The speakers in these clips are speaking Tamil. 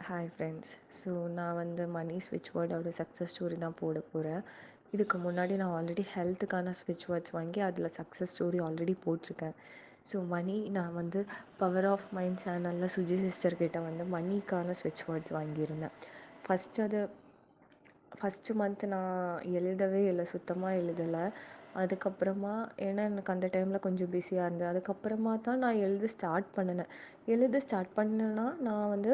Hi friends. ஸோ நான் மணி ஸ்விட்ச் வேர்டோட சக்ஸஸ் ஸ்டோரி தான் போட போகிறேன். இதுக்கு முன்னாடி நான் ஆல்ரெடி ஹெல்த்துக்கான ஸ்விட்ச் வேர்ட்ஸ் வாங்கி அதில் சக்ஸஸ் ஸ்டோரி ஆல்ரெடி போட்டிருக்கேன். ஸோ மணி நான் பவர் ஆஃப் மைண்ட் சேனலில் சுஜி சிஸ்டர் கிட்ட மணிக்கான ஸ்விட்ச் வேர்ட்ஸ் வாங்கியிருந்தேன். ஃபஸ்ட்டு மந்த் நான் எழுதவே இல்லை, சுத்தமாக எழுதலை. அதுக்கப்புறமா ஏன்னா எனக்கு அந்த டைமில் கொஞ்சம் பிஸியாக இருந்தேன். அதுக்கப்புறமா தான் நான் எழுத ஸ்டார்ட் பண்ணேன்னா நான்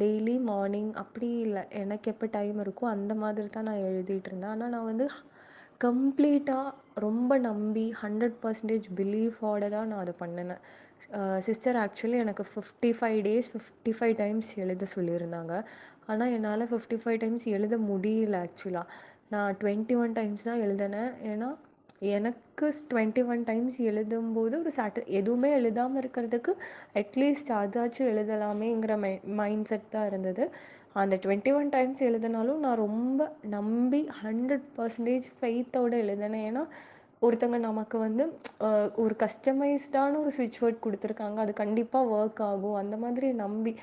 டெய்லி மார்னிங் அப்படி இல்லை, எனக்கு எப்போ டைம் இருக்கோ அந்த மாதிரி தான் நான் எழுதிட்டு இருந்தேன். ஆனால் நான் கம்ப்ளீட்டாக ரொம்ப நம்பி 100% பிலீஃபோடு தான் நான் அதை பண்ணினேன். சிஸ்டர் ஆக்சுவலி எனக்கு 55 days 55 டைம்ஸ் எழுத சொல்லியிருந்தாங்க. ஆனால் என்னால் 55 டைம்ஸ் எழுத முடியல. ஆக்சுவலாக நான் 21 டைம்ஸ் தான் எழுதினேன். ஏன்னா எனக்கு 21 டைம்ஸ் எழுதும்போது எதுவுமே எழுதாமல் இருக்கிறதுக்கு அட்லீஸ்ட் அதாச்சும் எழுதலாமேங்கிற மைண்ட் செட் தான் இருந்தது. அந்த 21 டைம்ஸ் எழுதினாலும் நான் ரொம்ப நம்பி 100% ஃபெய்த்தோடு எழுதினேன். ஏன்னா ஒருத்தங்க நமக்கு ஒரு கஸ்டமைஸ்டான ஒரு ஸ்விட்ச் வேர்ட் கொடுத்துருக்காங்க, அது கண்டிப்பாக ஒர்க் ஆகும் அந்த மாதிரி நம்பி.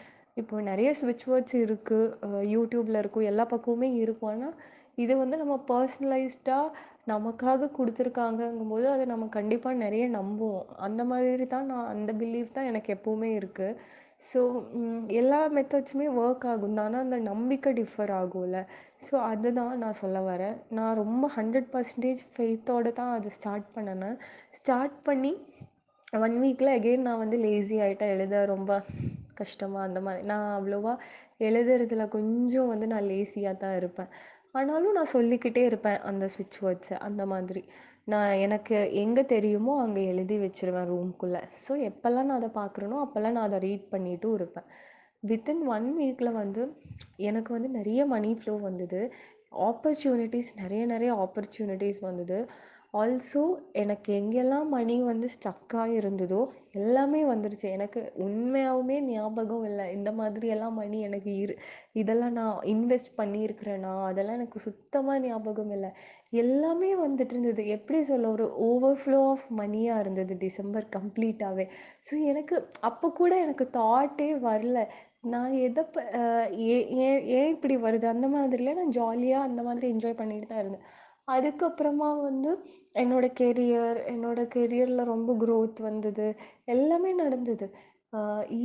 இப்போ நிறைய ஸ்விட்ச் வேர்ட்ஸ் இருக்குது, யூடியூப்பில் இருக்கும், எல்லா பக்கமுமே இருக்கும். ஆனால் இது நம்ம பர்சனலைஸ்டாக நமக்காக கொடுத்துருக்காங்கங்கும்போது அதை நம்ம கண்டிப்பாக நிறைய நம்புவோம். அந்த மாதிரி தான் அந்த பிலீஃப் தான் எனக்கு எப்போவுமே இருக்குது. ஸோ எல்லா மெத்தட்ஸுமே ஒர்க் ஆகும் தான், ஆனால் அந்த நம்பிக்கை டிஃபர் ஆகும்ல. ஸோ அதுதான் நான் சொல்ல வரேன். நான் ரொம்ப 100% ஃபெய்த்தோடு தான் அதை ஸ்டார்ட் பண்ணினேன். ஸ்டார்ட் பண்ணி 1 வீக்கில் அகெயின் நான் லேசி ஆகிட்டேன். எழுத ரொம்ப கஷ்டமாக அந்த மாதிரி நான் அவ்வளோவா எழுதுறதுல கொஞ்சம் நான் லேசியாக தான் இருப்பேன். ஆனாலும் நான் சொல்லிக்கிட்டே இருப்பேன் அந்த ஸ்விட்ச் வேர்ட்ஸை. அந்த மாதிரி நான் எனக்கு எங்கே தெரியுமோ அங்கே எழுதி வச்சுருவேன் ரூம்குள்ளே. ஸோ எப்போல்லாம் நான் அதை பார்க்குறேனோ அப்போல்லாம் நான் அதை ரீட் பண்ணிட்டும் இருப்பேன். வித்தின் 1 வீக்கில் எனக்கு நிறைய மணி ஃப்ளோ வந்தது. ஆப்பர்ச்சுனிட்டிஸ் நிறைய ஆப்பர்ச்சுனிட்டிஸ் வந்தது. ஆல்சோ எனக்கு எங்கெல்லாம் மணி ஸ்டக்காக இருந்ததோ எல்லாமே வந்துருச்சு. எனக்கு உண்மையாகவுமே ஞாபகம் இல்லை இந்த மாதிரியெல்லாம் மணி எனக்கு இதெல்லாம் நான் இன்வெஸ்ட் பண்ணியிருக்கிறேன்னா அதெல்லாம் எனக்கு சுத்தமாக ஞாபகம் இல்லை. எல்லாமே வந்துட்டு இருந்தது. எப்படி சொல்ல, ஒரு ஓவர்ஃப்ளோ ஆஃப் மணியாக இருந்தது டிசம்பர் கம்ப்ளீட்டாகவே. ஸோ எனக்கு அப்போ கூட எனக்கு தாட்டே வரல, நான் எதை ஏன் இப்படி வருது அந்த மாதிரிலாம். நான் ஜாலியாக அந்த மாதிரி என்ஜாய் பண்ணிட்டு தான் இருந்தேன். அதுக்கப்புறமா என்னோட கெரியரில் ரொம்ப க்ரோத் வந்தது, எல்லாமே நடந்தது.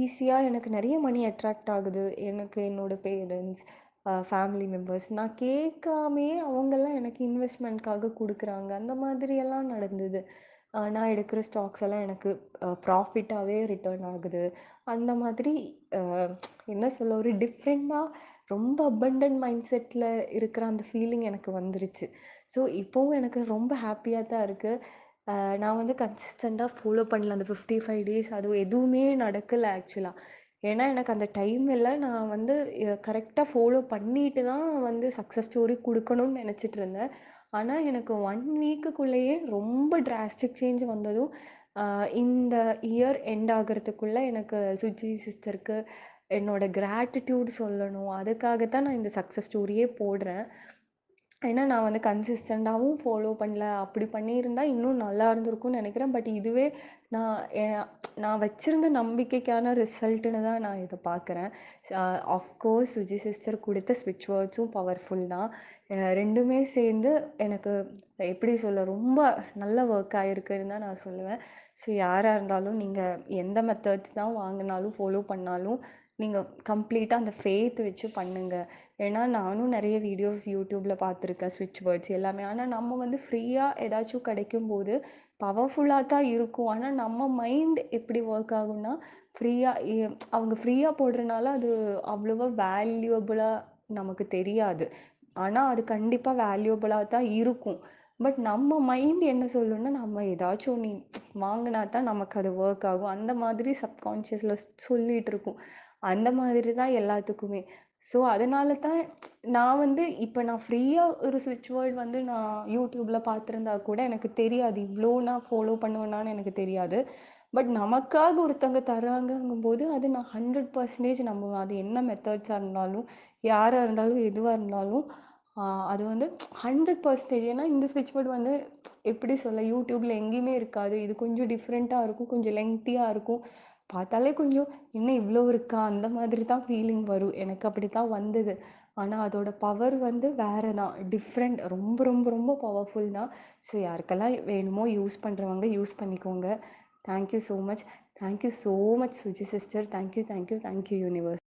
ஈஸியாக எனக்கு நிறைய மணி அட்ராக்ட் ஆகுது. எனக்கு என்னோட பேரண்ட்ஸ், ஃபேமிலி மெம்பர்ஸ் நான் கேட்காமையே அவங்கெல்லாம் எனக்கு இன்வெஸ்ட்மெண்ட்காக கொடுக்குறாங்க. அந்த மாதிரியெல்லாம் நடந்தது. நான் எடுக்கிற ஸ்டாக்ஸ் எல்லாம் எனக்கு ப்ராஃபிட்டாகவே ரிட்டர்ன் ஆகுது. அந்த மாதிரி என்ன சொல்ல, ஒரு டிஃப்ரெண்ட்டாக ரொம்ப அபண்டன்ட் மைண்ட் செட்டில் இருக்கிற அந்த ஃபீலிங் எனக்கு வந்துருச்சு. ஸோ இப்போவும் எனக்கு ரொம்ப ஹாப்பியாக தான் இருக்குது. நான் கன்சிஸ்டண்ட்டாக ஃபாலோ பண்ணல அந்த 55 days. அதுவும் எதுவுமே நடக்கலை ஆக்சுவலாக. ஏன்னா எனக்கு அந்த டைம் இல்லை. நான் கரெக்டாக ஃபாலோ பண்ணிட்டு தான் சக்ஸஸ் ஸ்டோரி கொடுக்கணும்னு நினச்சிட்டு இருந்தேன். ஆனால் எனக்கு 1 வீக்குக்குள்ளேயே ரொம்ப டிராஸ்டிக் சேஞ்ச் வந்ததும் இந்த இயர் எண்ட் ஆகிறதுக்குள்ளே எனக்கு சுஜி சிஸ்டருக்கு என்னோட கிராட்டிடியூட் சொல்லணும். அதுக்காகத்தான் நான் இந்த சக்ஸஸ் ஸ்டோரியே போடுறேன். ஏன்னா நான் கன்சிஸ்டண்ட்டாகவும் ஃபாலோ பண்ணல. அப்படி பண்ணியிருந்தா இன்னும் நல்லா இருந்திருக்கும்னு நினைக்கிறேன். பட் இதுவே நான் நான் வச்சுருந்த நம்பிக்கைக்கான ரிசல்ட்டுன்னு தான் நான் இதை பார்க்குறேன். ஆஃப்கோர்ஸ் சுஜி சிஸ்டர் கொடுத்த ஸ்விட்ச் வேர்ட்ஸும் பவர்ஃபுல் தான். ரெண்டுமே சேர்ந்து எனக்கு எப்படி சொல்ல, ரொம்ப நல்ல ஒர்க் ஆகிருக்குன்னு தான் நான் சொல்லுவேன். ஸோ யாராக இருந்தாலும் நீங்கள் எந்த மெத்தட்ஸ் தான் வாங்கினாலும் ஃபாலோ பண்ணாலும் நீங்கள் கம்ப்ளீட்டாக அந்த ஃபெய்த் வச்சு பண்ணுங்கள். ஏன்னா நானும் நிறைய வீடியோஸ் யூடியூப்பில் பார்த்துருக்கேன் ஸ்விட்ச் வேர்ட்ஸ் எல்லாமே. ஆனால் நம்ம ஃப்ரீயாக ஏதாச்சும் கிடைக்கும்போது பவர்ஃபுல்லாக தான் இருக்கும். ஆனால் நம்ம மைண்ட் எப்படி ஒர்க் ஆகும்னா, அவங்க ஃப்ரீயாக போடுறனால அது அவ்வளோவா வேல்யூபிளாக நமக்கு தெரியாது. ஆனால் அது கண்டிப்பாக வேல்யூபிளாக தான் இருக்கும். பட் நம்ம மைண்ட் என்ன சொல்லுன்னா, நம்ம ஏதாச்சும் ஒன்று வாங்கினா தான் நமக்கு அது ஒர்க் ஆகும் அந்த மாதிரி சப்கான்ஷியஸில் சொல்லிகிட்டு இருக்கும். அந்த மாதிரி தான் எல்லாத்துக்குமே. ஸோ அதனால தான் நான் இப்போ நான் ஃப்ரீயாக ஒரு ஸ்விட்ச் வேர்ட் நான் யூடியூப்பில் பார்த்துருந்தா கூட எனக்கு தெரியாது, இவ்வளோ நான் ஃபாலோ பண்ணுவேன்னான்னு எனக்கு தெரியாது. பட் நமக்காக ஒருத்தங்க தராங்கங்கும்போது அது நான் 100% நம்புவேன். அது என்ன மெத்தட்ஸாக இருந்தாலும், யாராக இருந்தாலும், எதுவாக இருந்தாலும் அது 100%. ஏன்னா இந்த ஸ்விட்ச் வேர்ட் எப்படி சொல்ல, யூடியூப்பில் எங்கேயுமே இருக்காது. இது கொஞ்சம் டிஃப்ரெண்ட்டாக இருக்கும், கொஞ்சம் லெங்க்த்தியாக இருக்கும். பார்த்தாலே கொஞ்சம் என்ன இவ்வளோ இருக்கா? அந்த மாதிரி தான் ஃபீலிங் வரும். எனக்கு அப்படித்தான் வந்தது. ஆனா அதோட பவர் வந்து வேற தான். டிஃப்ரெண்ட் ரொம்ப ரொம்ப ரொம்ப பவர்ஃபுல் தான். ஸோ யாருக்கெல்லாம் வேணுமோ யூஸ் பண்றவங்க யூஸ் பண்ணிக்கோங்க. Thank you so much. Thank you so much Suji sister. Thank you, thank you, thank you universe.